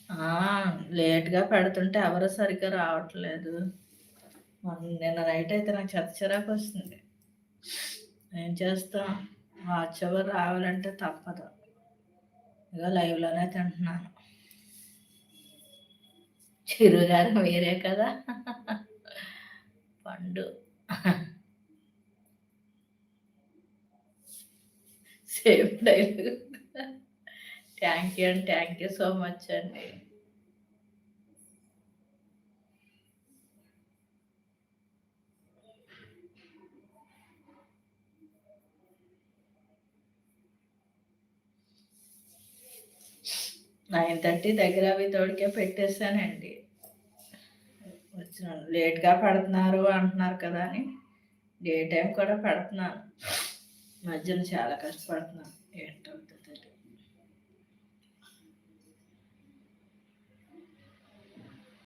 ఆ! లేట్‌గా పెడుతుంటే ఎవరు సరిగ్గా రావట్లేదు. నిన్న నైట్ అయితే నాకు చిరాకొస్తుంది. ఏం చేస్తాం? వాచ్ అవర్ రావాలంటే తప్పదు. ఇగో లైవ్‌లోనే తింటున్నాను. చిరుగారు మీరే కదా! పండు. Same dialogue. థ్యాంక్ యూ అండి. థ్యాంక్ యూ సో మచ్ అండి. 9:30 దగ్గర అవి తోడికే పెట్టేసానండి. వచ్చిన లేట్‌గా పెడుతున్నారు అంటున్నారు కదా అని డే టైమ్ కూడా పెడుతున్నాను. మధ్యన చాలా కష్టపడుతున్నాను. ఏంటో